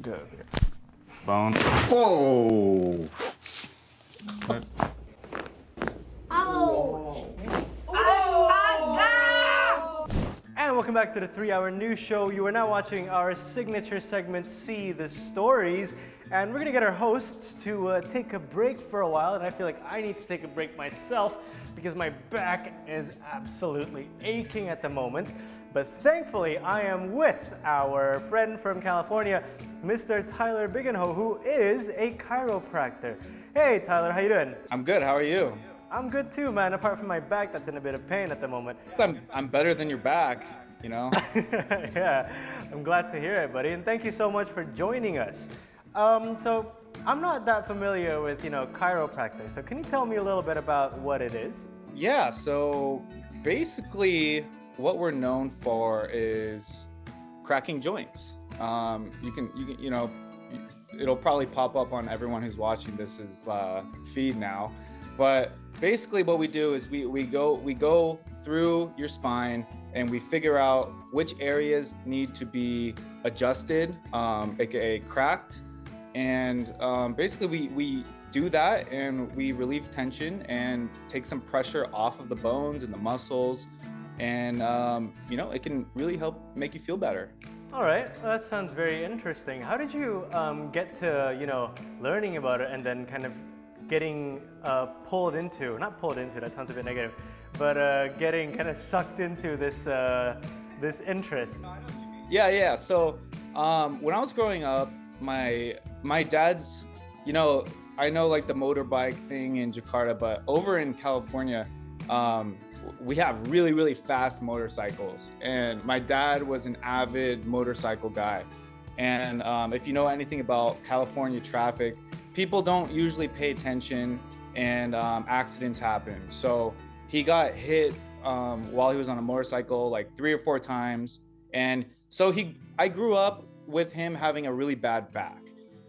Good. Bones. Oh! And welcome back to the 3-Hour News Show. You are now watching our signature segment, See the Stories. And we're gonna get our hosts to take a break for a while. And I feel like I need to take a break myself because my back is absolutely aching at the moment. But thankfully, I am with our friend from California, Mr. Tyler Bigenho, who is a chiropractor. Hey, Tyler, how you doing? I'm good. How are you? I'm good too, man, apart from my back that's in a bit of pain at the moment. I'm better than your back, you know? Yeah, I'm glad to hear it, buddy, and thank you so much for joining us. So I'm not that familiar with, chiropractic, so can you tell me a little bit about what it is? Yeah, so basically what we're known for is cracking joints. It'll probably pop up on everyone who's watching this feed now. But basically what we do is we go through your spine and we figure out which areas need to be adjusted, aka cracked. And basically we do that and we relieve tension and take some pressure off of the bones and the muscles. And it can really help make you feel better. All right, well, that sounds very interesting. How did you get to, learning about it and then kind of getting not pulled into, that sounds a bit negative, but getting kind of sucked into this interest? Yeah. So when I was growing up, my dad's, I know like the motorbike thing in Jakarta, but over in California, we have really, really fast motorcycles. And my dad was an avid motorcycle guy. And if you know anything about California traffic, people don't usually pay attention and accidents happen. So he got hit while he was on a motorcycle like 3 or 4 times. And so I grew up with him having a really bad back.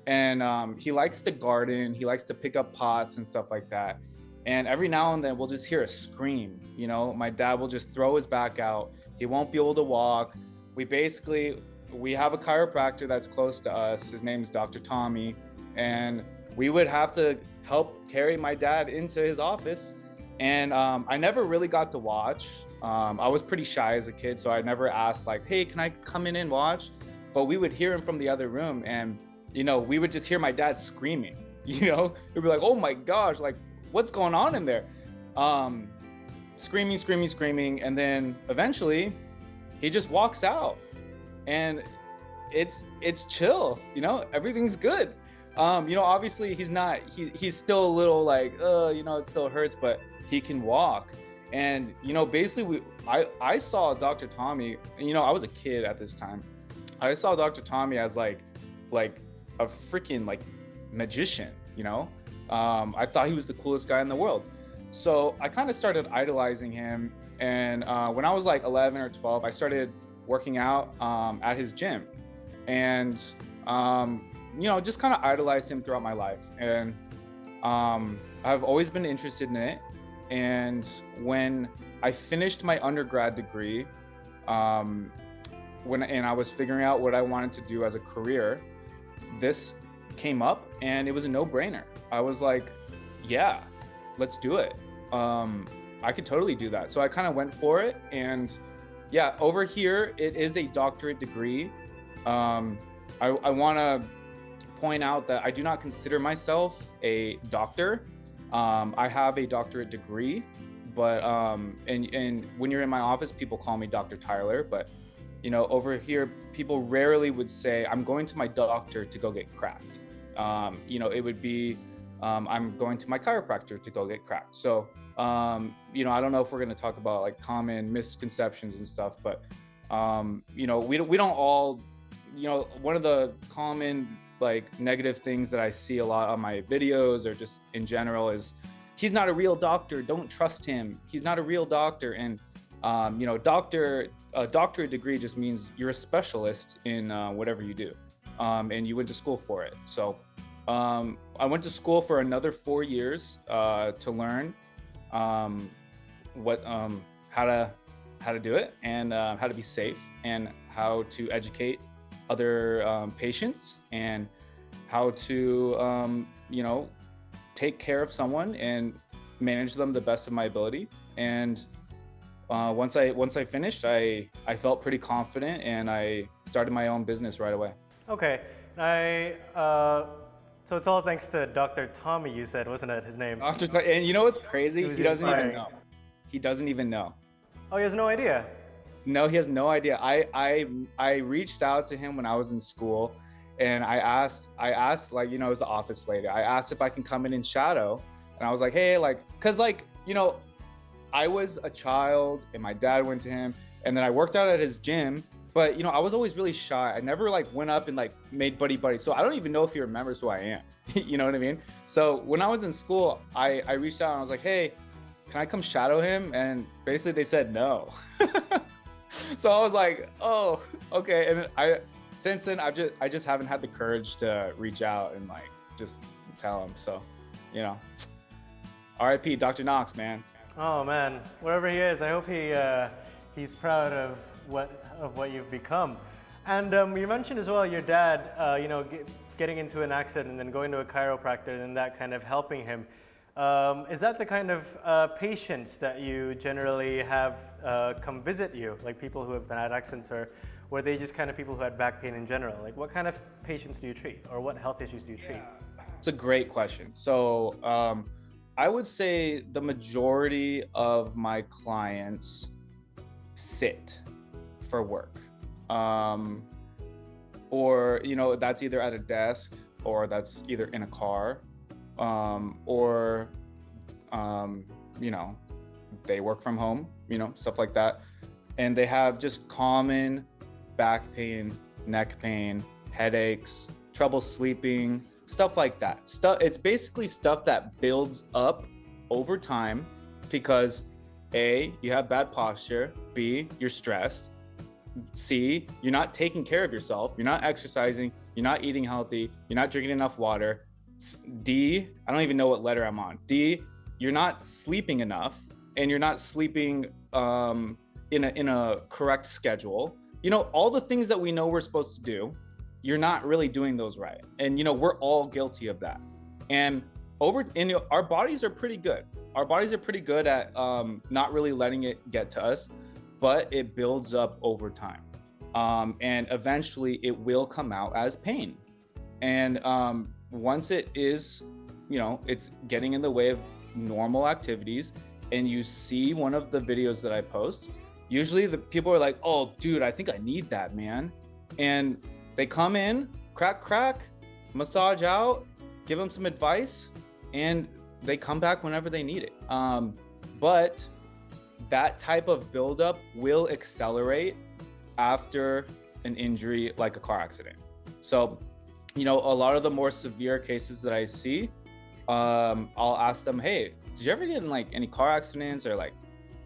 And he likes to garden, he likes to pick up pots and stuff like that. And every now and then we'll just hear a scream. My dad will just throw his back out. He won't be able to walk. We have a chiropractor that's close to us. His name's Dr. Tommy. And we would have to help carry my dad into his office. And I never really got to watch. I was pretty shy as a kid, so I never asked like, hey, can I come in and watch? But we would hear him from the other room and, we would just hear my dad screaming, It'd be like, oh my gosh, like what's going on in there? Screaming. And then eventually he just walks out and it's chill, everything's good. Obviously he's still a little like, it still hurts, but he can walk. And, basically I saw Dr. Tommy, I was a kid at this time. I saw Dr. Tommy as like a freaking like magician, I thought he was the coolest guy in the world. So I kind of started idolizing him. And when I was like 11 or 12, I started working out at his gym. And just kind of idolized him throughout my life. And I've always been interested in it. And when I finished my undergrad degree, and I was figuring out what I wanted to do as a career, this came up and it was a no-brainer. I was like, yeah, let's do it. I could totally do that. So I kind of went for it. And yeah, over here, it is a doctorate degree. I want to point out that I do not consider myself a doctor. I have a doctorate degree, but and when you're in my office, people call me Dr. Tyler. But over here, people rarely would say, I'm going to my doctor to go get cracked. It would be, I'm going to my chiropractor to go get cracked. So, I don't know if we're going to talk about like common misconceptions and stuff, but, we don't all, one of the common like negative things that I see a lot on my videos or just in general is he's not a real doctor. Don't trust him. He's not a real doctor. And, a doctorate degree just means you're a specialist in whatever you do. And you went to school for it. So I went to school for another 4 years to learn how to do it and how to be safe and how to educate other patients and how to, take care of someone and manage them the best of my ability. And once I finished, I felt pretty confident, and I started my own business right away. Okay, so it's all thanks to Dr. Tommy, you said, wasn't it, his name? And you know what's crazy? He doesn't even know. He doesn't even know. Oh, he has no idea? No, he has no idea. I reached out to him when I was in school, and I asked like, it was the office lady. I asked if I can come in and shadow, and I was like, hey, like, cause like, I was a child and my dad went to him, and then I worked out at his gym, but I was always really shy. I never like went up and like made buddy. So I don't even know if he remembers who I am. You know what I mean? So when I was in school, I reached out and I was like, hey, can I come shadow him? And basically they said no. So I was like, oh, okay. And since then I just haven't had the courage to reach out and like just tell him. So, RIP Dr. Knox, man. Oh man, wherever he is, I hope he's proud of what you've become. And you mentioned as well your dad, getting into an accident and then going to a chiropractor and that kind of helping him. Is that the kind of patients that you generally have come visit you, like people who have been at accidents, or were they just kind of people who had back pain in general? Like what kind of patients do you treat, or what health issues do you treat? It's a great question. So I would say the majority of my clients sit for work. Or, that's either at a desk, or that's either in a car, or, they work from home, stuff like that. And they have just common back pain, neck pain, headaches, trouble sleeping, stuff like that. It's basically stuff that builds up over time because A, you have bad posture, B, you're stressed, C, you're not taking care of yourself, you're not exercising, you're not eating healthy, you're not drinking enough water, D, I don't even know what letter I'm on, D, you're not sleeping enough, and you're not sleeping in a correct schedule. All the things that we know we're supposed to do, you're not really doing those right. And we're all guilty of that. And our bodies are pretty good. Our bodies are pretty good at not really letting it get to us, but it builds up over time. And eventually it will come out as pain. And once it is, it's getting in the way of normal activities, and you see one of the videos that I post, usually the people are like, oh, dude, I think I need that, man. And they come in, crack, massage out, give them some advice, and they come back whenever they need it. But that type of buildup will accelerate after an injury like a car accident. So, a lot of the more severe cases that I see, I'll ask them, hey, did you ever get in like any car accidents or like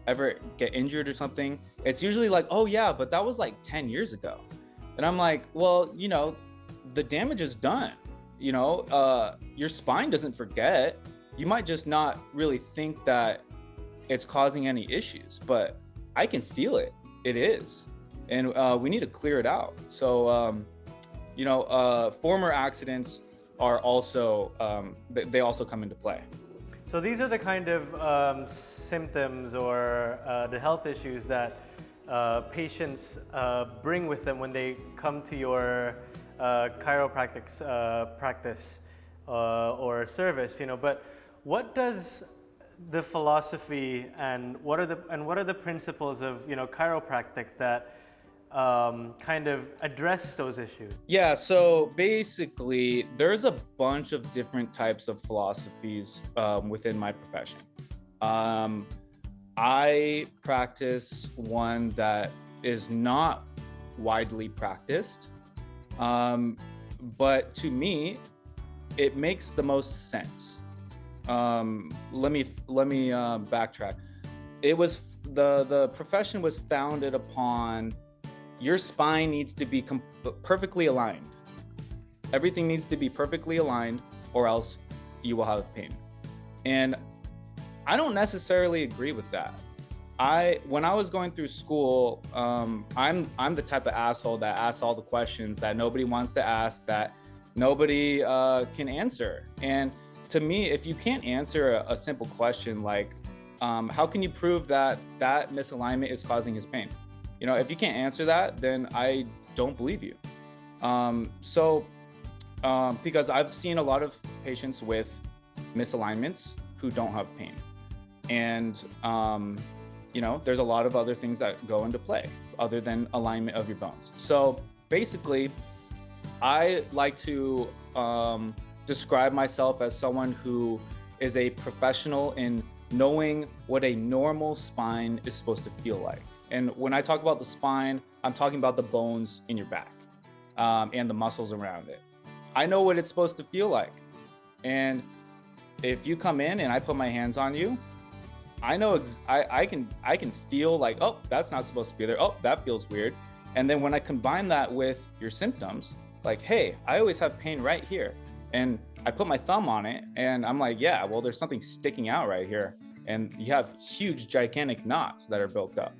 ever get injured or something? It's usually like, oh yeah, but that was like 10 years ago. And I'm like, well, the damage is done. Your spine doesn't forget. You might just not really think that it's causing any issues, but I can feel it. It is. And we need to clear it out. So, former accidents are also, they also come into play. So these are the kind of symptoms or the health issues that patients bring with them when they come to your chiropractic practice or service, But what does the philosophy and what are the principles of chiropractic that kind of address those issues? Yeah, so basically there's a bunch of different types of philosophies within my profession. I practice one that is not widely practiced, but to me, it makes the most sense. Let me backtrack. It was the profession was founded upon your spine needs to be perfectly aligned. Everything needs to be perfectly aligned, or else you will have pain. And I don't necessarily agree with that. when I was going through school, I'm the type of asshole that asks all the questions that nobody wants to ask, that nobody can answer. And to me, if you can't answer a simple question like, how can you prove that misalignment is causing his pain? If you can't answer that, then I don't believe you. Because I've seen a lot of patients with misalignments who don't have pain. And, there's a lot of other things that go into play other than alignment of your bones. So basically, I like to describe myself as someone who is a professional in knowing what a normal spine is supposed to feel like. And when I talk about the spine, I'm talking about the bones in your back and the muscles around it. I know what it's supposed to feel like. And if you come in and I put my hands on you, I know I can feel like, oh, that's not supposed to be there. Oh, that feels weird. And then when I combine that with your symptoms, like, hey, I always have pain right here. And I put my thumb on it and I'm like, yeah, well, there's something sticking out right here. And you have huge, gigantic knots that are built up.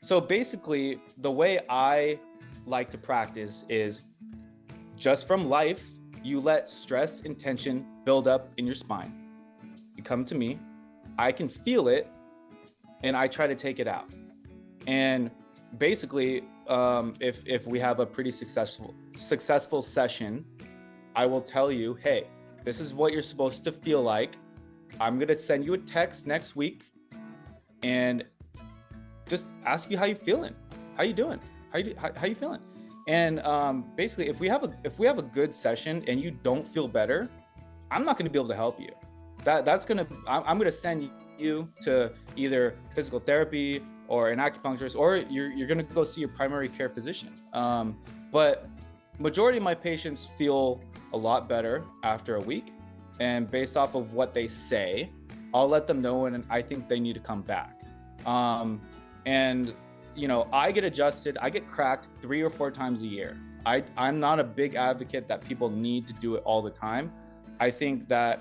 So basically, the way I like to practice is just from life, you let stress and tension build up in your spine. You come to me, I can feel it, and I try to take it out. And basically, if we have a pretty successful session, I will tell you, hey, this is what you're supposed to feel like. I'm gonna send you a text next week and just ask you how you feeling. How you doing? How you feeling? And basically, if we have a good session and you don't feel better, I'm not gonna be able to help you. I'm gonna send you to either physical therapy or an acupuncturist, or you're gonna go see your primary care physician. But majority of my patients feel a lot better after a week, and based off of what they say, I'll let them know when I think they need to come back. And I get adjusted, I get cracked 3 or 4 times a year. I'm not a big advocate that people need to do it all the time. I think that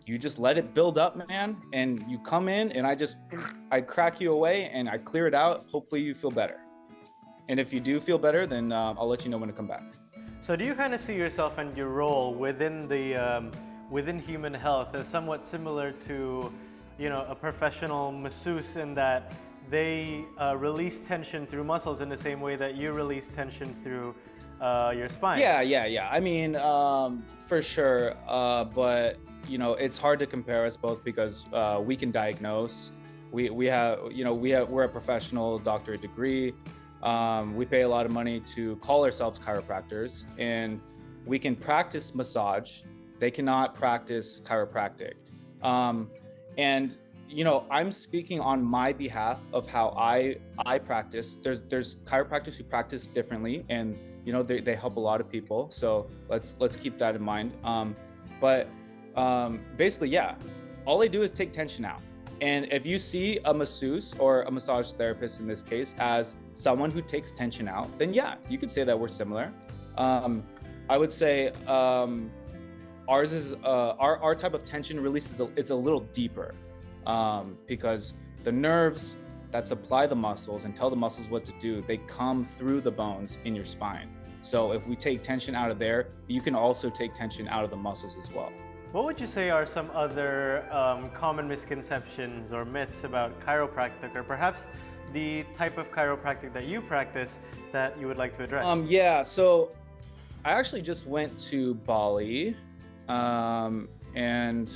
you just let it build up, man, and you come in and I crack you away and I clear it out. Hopefully you feel better. And if you do feel better, then I'll let you know when to come back. So do you kind of see yourself and your role within the within human health as somewhat similar to, a professional masseuse, in that they release tension through muscles in the same way that you release tension through your spine? Yeah. I mean, for sure. But it's hard to compare us both because we can diagnose. We're a professional doctorate degree. We pay a lot of money to call ourselves chiropractors, and we can practice massage. They cannot practice chiropractic. And I'm speaking on my behalf of how I practice. There's chiropractors who practice differently, and they help a lot of people. So let's keep that in mind. But basically, yeah, all they do is take tension out. And if you see a masseuse or a massage therapist in this case as someone who takes tension out, then yeah, you could say that we're similar. I would say ours is our type of tension release is a little deeper, because the nerves that supply the muscles and tell the muscles what to do, they come through the bones in your spine. So if we take tension out of there, you can also take tension out of the muscles as well. What would you say are some other common misconceptions or myths about chiropractic, or perhaps the type of chiropractic that you practice that you would like to address? Yeah, so I actually just went to Bali, and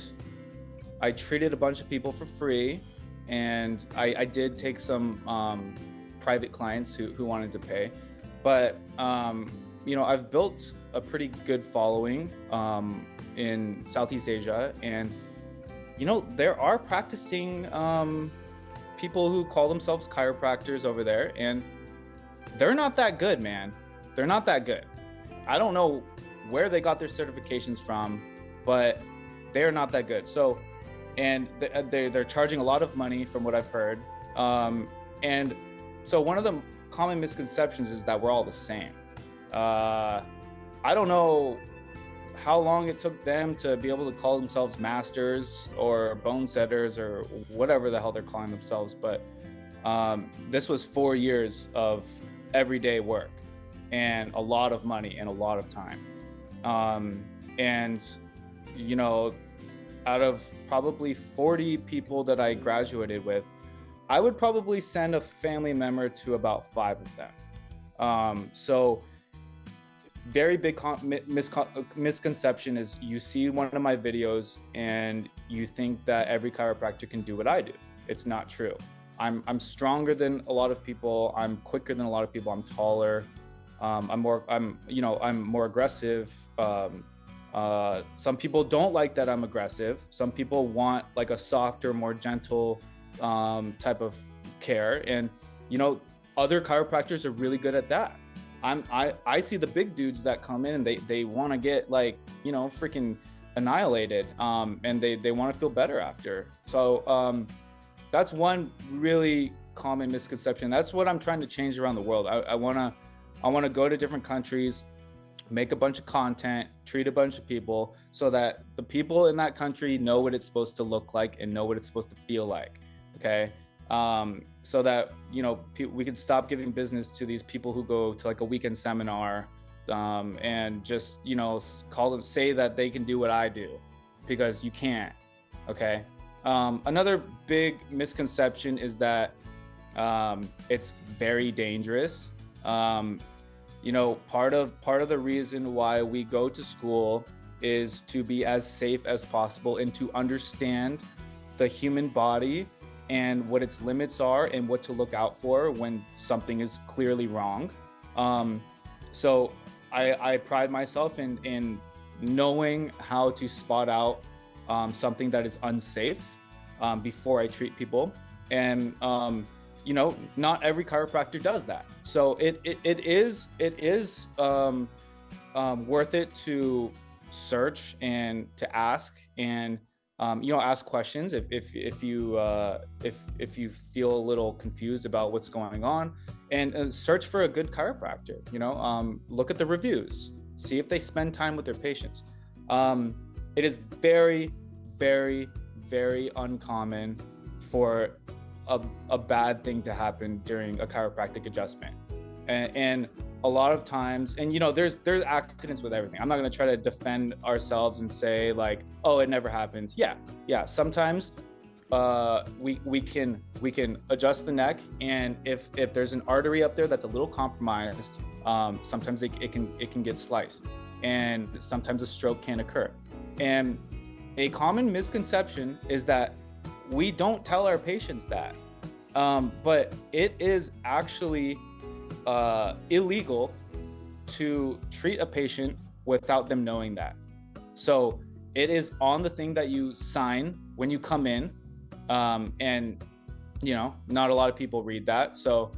I treated a bunch of people for free, and I did take some private clients who wanted to pay. But I've built a pretty good following in Southeast Asia, and there are practicing people who call themselves chiropractors over there, and they're not that good, man. They're not that good. I don't know where they got their certifications from, but they're not that good. So, and they're charging a lot of money from what I've heard. And so one of the common misconceptions is that we're all the same. I don't know how long it took them to be able to call themselves masters or bone setters or whatever the hell they're calling themselves. But this was 4 years of everyday work and a lot of money and a lot of time. And, you know, out of probably 40 people that I graduated with, I would probably send a family member to about 5 of them. So very big misconception is you see one of my videos and you think that every chiropractor can do what I do. It's not true. I'm stronger than a lot of people. I'm quicker than a lot of people. I'm taller. I'm more aggressive. Some people don't like that I'm aggressive. Some people want like a softer, more gentle type of care. And, you know, other chiropractors are really good at that. I see the big dudes that come in and they want to get like, you know, freaking annihilated. And they want to feel better after. So that's one really common misconception. That's what I'm trying to change around the world. I want to go to different countries, make a bunch of content, treat a bunch of people so that the people in that country know what it's supposed to look like and know what it's supposed to feel like. Okay. So that, you know, we can stop giving business to these people who go to like a weekend seminar, and just, you know, say that they can do what I do, because you can't. Okay. Another big misconception is that, it's very dangerous. You know, part of the reason why we go to school is to be as safe as possible and to understand the human body and what its limits are and what to look out for when something is clearly wrong. So I pride myself in knowing how to spot out something that is unsafe before I treat people. And you know, not every chiropractor does that. So it is worth it to search and to ask and you know, ask questions if you feel a little confused about what's going on, and search for a good chiropractor. You know, look at the reviews, see if they spend time with their patients. It is very, very, very uncommon for a bad thing to happen during a chiropractic adjustment, and a lot of times, and you know, there's accidents with everything. I'm not going to try to defend ourselves and say like, oh, it never happens. Yeah, sometimes we can adjust the neck, and if there's an artery up there that's a little compromised, sometimes it can get sliced, and sometimes a stroke can occur. And a common misconception is that we don't tell our patients that, but it is actually illegal to treat a patient without them knowing that. So it is on the thing that you sign when you come in, and you know, not a lot of people read that. So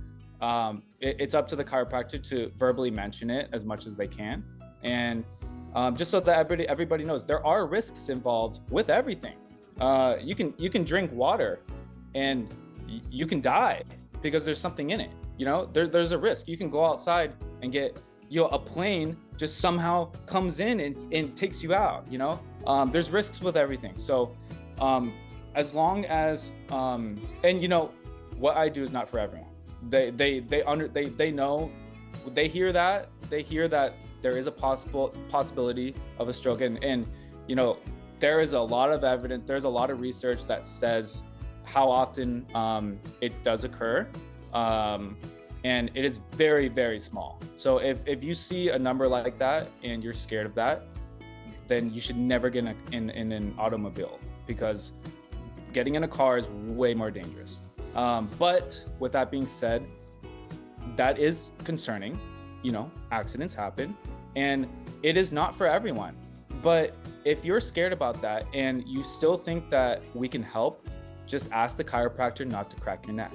it's up to the chiropractor to verbally mention it as much as they can, and just so that everybody knows there are risks involved with everything. You can drink water and you can die because there's something in it. You know, there's a risk. You can go outside and get, you know, a plane just somehow comes in and takes you out. You know, there's risks with everything. So as long as and you know, what I do is not for everyone. They know, they hear that there is a possibility of a stroke, and you know, there is a lot of evidence, there's a lot of research that says how often it does occur, and it is very, very small. So if you see a number like that and you're scared of that, then you should never get in an automobile, because getting in a car is way more dangerous. But with that being said, that is concerning. You know, accidents happen, and it is not for everyone. But if you're scared about that and you still think that we can help, just ask the chiropractor not to crack your neck.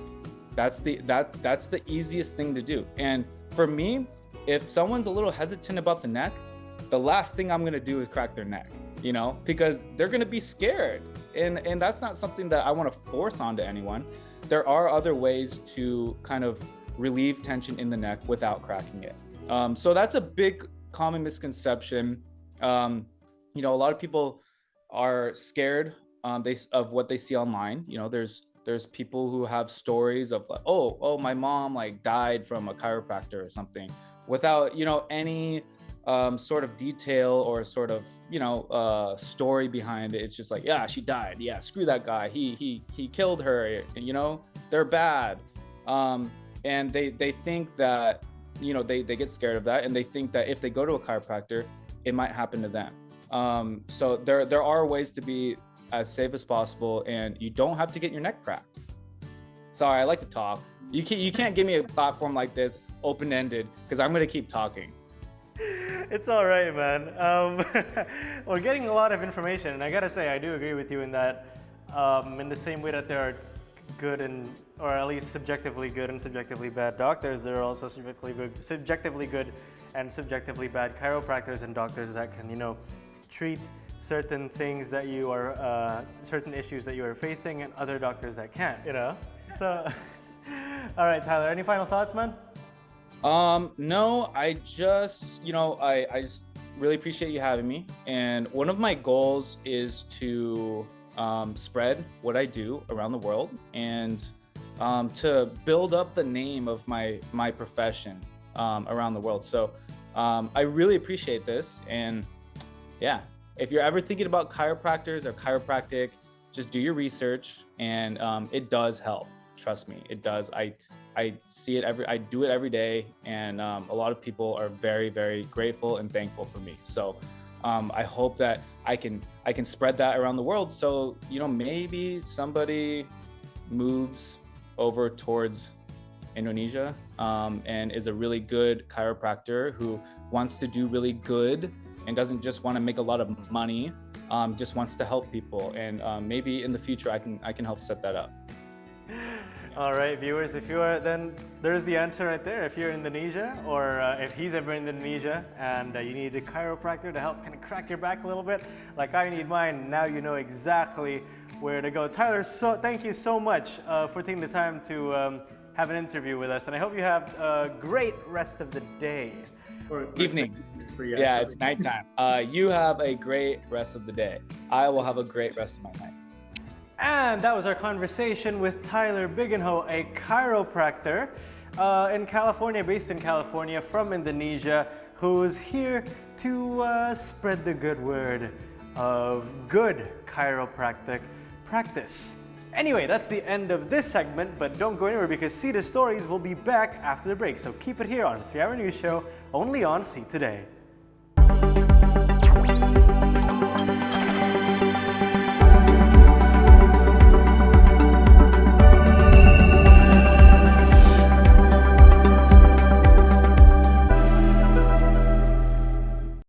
That's the easiest thing to do. And for me, if someone's a little hesitant about the neck, the last thing I'm gonna do is crack their neck, you know, because they're gonna be scared. And that's not something that I wanna force onto anyone. There are other ways to kind of relieve tension in the neck without cracking it. So that's a big common misconception. you know, a lot of people are scared of what they see online. You know, there's people who have stories of like, oh, my mom like died from a chiropractor or something, without, you know, any sort of detail or sort of, you know, story behind it. It's just like, yeah, she died. Yeah, screw that guy. He killed her. You know, they're bad. And they think that, you know, they get scared of that, and they think that if they go to a chiropractor, it might happen to them. So there are ways to be as safe as possible, and you don't have to get your neck cracked. Sorry, I like to talk. You can't give me a platform like this open-ended, because I'm gonna keep talking. It's all right, man. We're getting a lot of information, and I gotta say, I do agree with you in that, in the same way that there are good and, or at least subjectively good and subjectively bad doctors, there are also subjectively good and subjectively bad chiropractors and doctors that can, you know, treat certain things that you are, certain issues that you are facing, and other doctors that can't, you know? So, all right, Tyler, any final thoughts, man? No, I just, you know, I just really appreciate you having me. And one of my goals is to spread what I do around the world, and to build up the name of my profession around the world. So I really appreciate this. And yeah, if you're ever thinking about chiropractors or chiropractic, just do your research, and it does help. Trust me, it does. I see it I do it every day, and a lot of people are very, very grateful and thankful for me. So I hope that I can spread that around the world. So, you know, maybe somebody moves over towards Indonesia and is a really good chiropractor who wants to do really good and doesn't just want to make a lot of money, just wants to help people. And maybe in the future I can help set that up. All right, viewers, if you are, then there's the answer right there. If you're in Indonesia, or if he's ever in Indonesia and you need a chiropractor to help kind of crack your back a little bit, like I need mine, now you know exactly where to go. Tyler, thank you so much for taking the time to have an interview with us, and I hope you have a great rest of the day. Or evening. Yeah, it's nighttime. You have a great rest of the day. I will have a great rest of my night. And that was our conversation with Tyler Bigenho, a chiropractor in California, based in California, from Indonesia, who's here to spread the good word of good chiropractic practice. Anyway, that's the end of this segment, but don't go anywhere because See the Stories will be back after the break. So keep it here on the 3 Hour News Show, only on See Today.